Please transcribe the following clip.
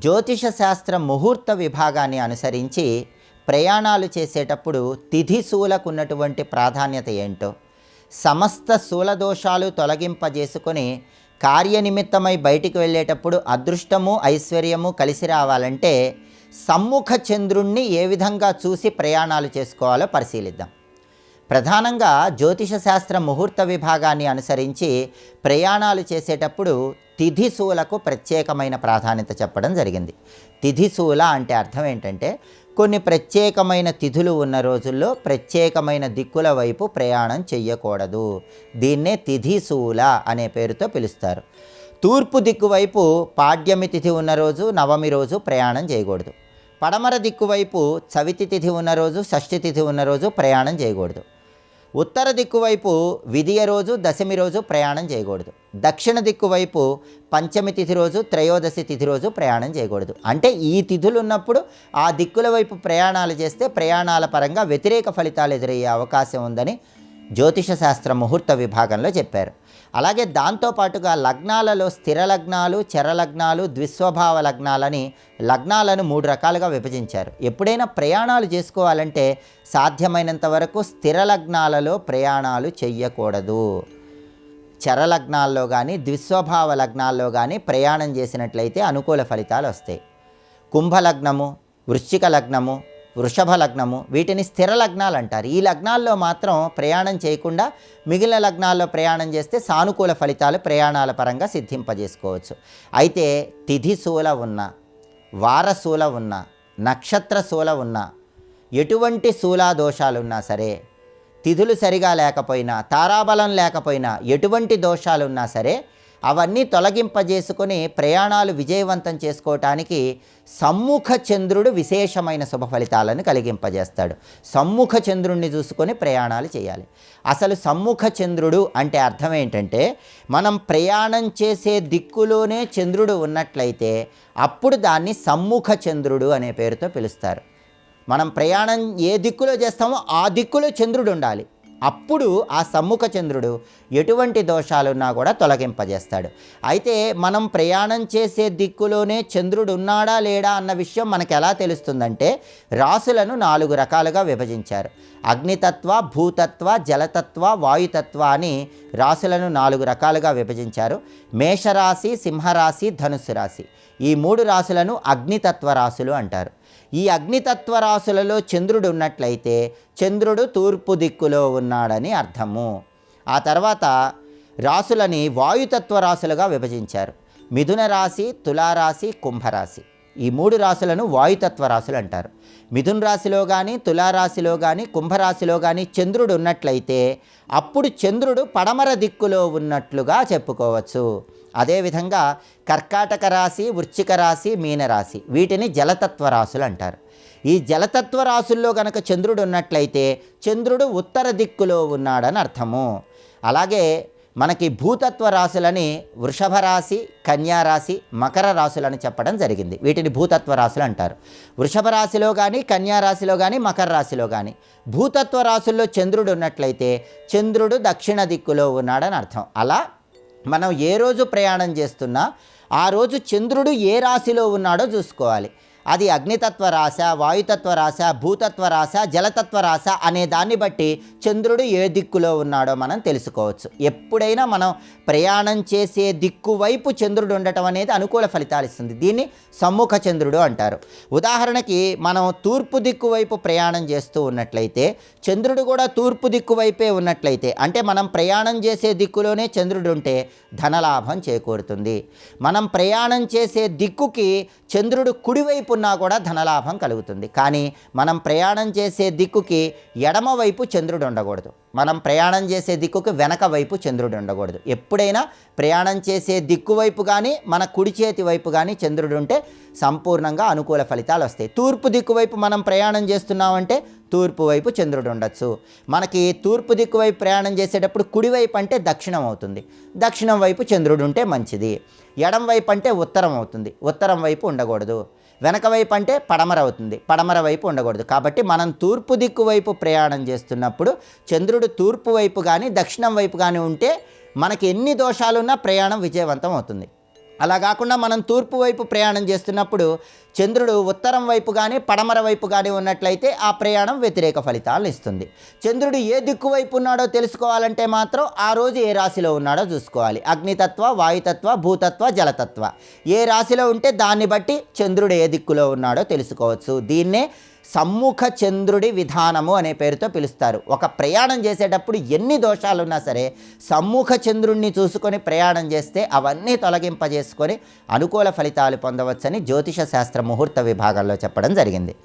జ్యోతిష శాస్త్ర ముహూర్త విభాగాన్ని అనుసరించి ప్రయాణాలు చేసేటప్పుడు తిథి శూలకు ఉన్నటువంటి ప్రాధాన్యత ఏంటో, సమస్త శూలదోషాలు తొలగింపజేసుకొని కార్యనిమిత్తమై బయటికి వెళ్ళేటప్పుడు అదృష్టము ఐశ్వర్యము కలిసి రావాలంటే సమ్ముఖ చంద్రుణ్ణి ఏ విధంగా చూసి ప్రయాణాలు చేసుకోవాలో పరిశీలిద్దాం. ప్రధానంగా జ్యోతిష శాస్త్ర ముహూర్త విభాగాన్ని అనుసరించి ప్రయాణాలు చేసేటప్పుడు తిథి శూలకు ప్రత్యేకమైన ప్రాధాన్యత చెప్పడం జరిగింది. తిథి శూల అంటే అర్థం ఏంటంటే కొన్ని ప్రత్యేకమైన తిథులు ఉన్న రోజుల్లో ప్రత్యేకమైన దిక్కుల వైపు ప్రయాణం చెయ్యకూడదు. దీన్నే తిథి శూల అనే పేరుతో పిలుస్తారు. తూర్పు దిక్కు వైపు పాడ్యమి తిథి ఉన్న రోజు, నవమి రోజు ప్రయాణం చేయకూడదు. పడమర దిక్కు వైపు చవితి తిథి ఉన్న రోజు, షష్ఠి తిథి ఉన్న రోజు ప్రయాణం చేయకూడదు. ఉత్తర దిక్కు వైపు విదియ రోజు, దశమి రోజు ప్రయాణం చేయకూడదు. దక్షిణ దిక్కు వైపు పంచమి తిథి రోజు, త్రయోదశి తిథి రోజు ప్రయాణం చేయకూడదు. అంటే ఈ తిథులు ఉన్నప్పుడు ఆ దిక్కుల వైపు ప్రయాణాలు చేస్తే ప్రయాణాల పరంగా వ్యతిరేక ఫలితాలు ఎదురయ్యే అవకాశం ఉందని జ్యోతిష శాస్త్ర ముహూర్త విభాగంలో చెప్పారు. అలాగే దాంతోపాటుగా లగ్నాలలో స్థిర లగ్నాలు, చర లగ్నాలు, ద్విస్వభావ లగ్నాలని లగ్నాలను 3 రకాలుగా విభజించారు. ఎప్పుడైనా ప్రయాణాలు చేసుకోవాలంటే సాధ్యమైనంత వరకు స్థిర లగ్నాలలో ప్రయాణాలు చెయ్యకూడదు. చర లగ్నాల్లో కానీ ద్విస్వభావ లగ్నాల్లో కానీ ప్రయాణం చేసినట్లయితే అనుకూల ఫలితాలు వస్తాయి. కుంభలగ్నము, వృశ్చిక లగ్నము, వృషభ లగ్నము వీటిని స్థిర లగ్నాలు అంటారు. ఈ లగ్నాల్లో మాత్రం ప్రయాణం చేయకుండా మిగిలిన లగ్నాల్లో ప్రయాణం చేస్తే సానుకూల ఫలితాలు ప్రయాణాల పరంగా సిద్ధింపజేసుకోవచ్చు. అయితే తిథి శూల ఉన్న, వారశూల ఉన్న, నక్షత్ర శూల ఉన్న, ఎటువంటి శూలా దోషాలున్నా సరే, తిథులు సరిగా లేకపోయినా, తారాబలం లేకపోయినా, ఎటువంటి దోషాలున్నా సరే అవన్నీ తొలగింపజేసుకొని ప్రయాణాలు విజయవంతం చేసుకోవటానికి సమ్ముఖ చంద్రుడు విశేషమైన శుభ ఫలితాలను కలిగింపజేస్తాడు. సమ్ముఖ చంద్రుడిని చూసుకొని ప్రయాణాలు చేయాలి. అసలు సమ్ముఖ చంద్రుడు అంటే అర్థం ఏంటంటే మనం ప్రయాణం చేసే దిక్కులోనే చంద్రుడు ఉన్నట్లయితే అప్పుడు దాన్ని సమ్ముఖ చంద్రుడు అనే పేరుతో పిలుస్తారు. మనం ప్రయాణం ఏ దిక్కులో చేస్తామో ఆ దిక్కులో చంద్రుడు ఉండాలి. అప్పుడు ఆ సమ్ముఖ చంద్రుడు ఎటువంటి దోషాలున్నా కూడా తొలగింపజేస్తాడు. అయితే మనం ప్రయాణం చేసే దిక్కులోనే చంద్రుడు ఉన్నాడా లేడా అన్న విషయం మనకు ఎలా తెలుస్తుందంటే రాశులను 4 రకాలుగా విభజించారు. అగ్నితత్వ, భూతత్వ, జలతత్వ, వాయుతత్వ అని రాశులను 4 రకాలుగా విభజించారు. మేషరాశి, సింహరాశి, ధనుస్సు రాశి ఈ 3 రాశులను అగ్నితత్వ రాశులు అంటారు. ఈ అగ్నితత్వ రాశులలో చంద్రుడు ఉన్నట్లయితే చంద్రుడు తూర్పు దిక్కులో ఉన్నాడని అర్థము. ఆ తర్వాత రాశులని వాయుతత్వ రాశులుగా విభజించారు. మిథున రాశి, తులారాశి, కుంభరాశి ఈ 3 రాశులను వాయుతత్వ రాశులు అంటారు. మిథున రాశిలో కానీ, తులారాశిలో కానీ, కుంభరాశిలో కానీ చంద్రుడు ఉన్నట్లయితే అప్పుడు చంద్రుడు పడమర దిక్కులో ఉన్నట్లుగా చెప్పుకోవచ్చు. అదేవిధంగా కర్కాటక రాశి, వృశ్చిక రాశి, మీనరాశి వీటిని జలతత్వ రాశులు అంటారు. ఈ జలతత్వ రాశుల్లో కనుక చంద్రుడు ఉన్నట్లయితే చంద్రుడు ఉత్తర దిక్కులో ఉన్నాడని అర్థము. అలాగే మనకి భూతత్వ రాశులని వృషభ రాశి, కన్యారాశి, మకర రాశులని చెప్పడం జరిగింది. వీటిని భూతత్వ రాశులు అంటారు. వృషభ రాశిలో కానీ, కన్యారాశిలో కానీ, మకర రాశిలో కానీ భూతత్వ రాశుల్లో చంద్రుడు ఉన్నట్లయితే చంద్రుడు దక్షిణ దిక్కులో ఉన్నాడని అర్థం. అలా మనం ఏ రోజు ప్రయాణం చేస్తున్నా ఆ రోజు చంద్రుడు ఏ రాశిలో ఉన్నాడో చూసుకోవాలి. అది అగ్నితత్వ రాశ, వాయుతత్వ రాశ, భూతత్వ రాశ, జలతత్వ రాశ అనే దాన్ని బట్టి చంద్రుడు ఏ దిక్కులో ఉన్నాడో మనం తెలుసుకోవచ్చు. ఎప్పుడైనా మనం ప్రయాణం చేసే దిక్కు వైపు చంద్రుడు ఉండటం అనేది అనుకూల ఫలితాలు ఇస్తుంది. దీన్ని సమ్ముఖ చంద్రుడు అంటారు. ఉదాహరణకి మనం తూర్పు దిక్కు వైపు ప్రయాణం చేస్తూ ఉన్నట్లయితే చంద్రుడు కూడా తూర్పు దిక్కు వైపే ఉన్నట్లయితే అంటే మనం ప్రయాణం చేసే దిక్కులోనే చంద్రుడు ఉంటే ధనలాభం చేకూరుతుంది. మనం ప్రయాణం చేసే దిక్కుకి చంద్రుడు కుడివైపు ఉన్నా కూడా ధనలాభం కలుగుతుంది. కానీ మనం ప్రయాణం చేసే దిక్కుకి ఎడమ వైపు చంద్రుడు ఉండకూడదు. మనం ప్రయాణం చేసే దిక్కుకి వెనక వైపు చంద్రుడు ఉండకూడదు. ఎప్పుడైనా ప్రయాణం చేసే దిక్కు వైపు కానీ మన కుడి చేతి వైపు కానీ చంద్రుడు ఉంటే సంపూర్ణంగా అనుకూల ఫలితాలు వస్తాయి. తూర్పు దిక్కు వైపు మనం ప్రయాణం చేస్తున్నామంటే తూర్పు వైపు చంద్రుడు ఉండొచ్చు. మనకి తూర్పు దిక్కు వైపు ప్రయాణం చేసేటప్పుడు కుడివైపు అంటే దక్షిణం అవుతుంది. దక్షిణం వైపు చంద్రుడు ఉంటే మంచిది. ఎడం వైపు అంటే ఉత్తరం అవుతుంది. ఉత్తరం వైపు ఉండకూడదు. వెనక వైపు అంటే పడమర అవుతుంది. పడమర వైపు ఉండకూడదు. కాబట్టి మనం తూర్పు దిక్కు వైపు ప్రయాణం చేస్తున్నప్పుడు చంద్రుడు తూర్పు వైపు కానీ దక్షిణం వైపు కానీ ఉంటే మనకి ఎన్ని దోషాలున్నా ప్రయాణం విజయవంతం అవుతుంది. అలా కాకుండా మనం తూర్పు వైపు ప్రయాణం చేస్తున్నప్పుడు చంద్రుడు ఉత్తరం వైపు కానీ పడమర వైపు కానీ ఉన్నట్లయితే ఆ ప్రయాణం వ్యతిరేక ఫలితాలను ఇస్తుంది. చంద్రుడు ఏ దిక్కు వైపు ఉన్నాడో తెలుసుకోవాలంటే మాత్రం ఆ రోజు ఏ రాశిలో ఉన్నాడో చూసుకోవాలి. అగ్నితత్వ, వాయుతత్వ, భూతత్వ, జలతత్వ ఏ రాశిలో ఉంటే దాన్ని బట్టి చంద్రుడు ఏ దిక్కులో ఉన్నాడో తెలుసుకోవచ్చు. దీన్నే సమ్ముఖ చంద్రుడి విధానము అనే పేరుతో పిలుస్తారు. ఒక ప్రయాణం చేసేటప్పుడు ఎన్ని దోషాలున్నా సరే సమ్ముఖ చంద్రుడిని చూసుకొని ప్రయాణం చేస్తే అవన్నీ తొలగింపజేసుకొని అనుకూల ఫలితాలు పొందవచ్చని జ్యోతిష శాస్త్ర ముహూర్త విభాగాల్లో చెప్పడం జరిగింది.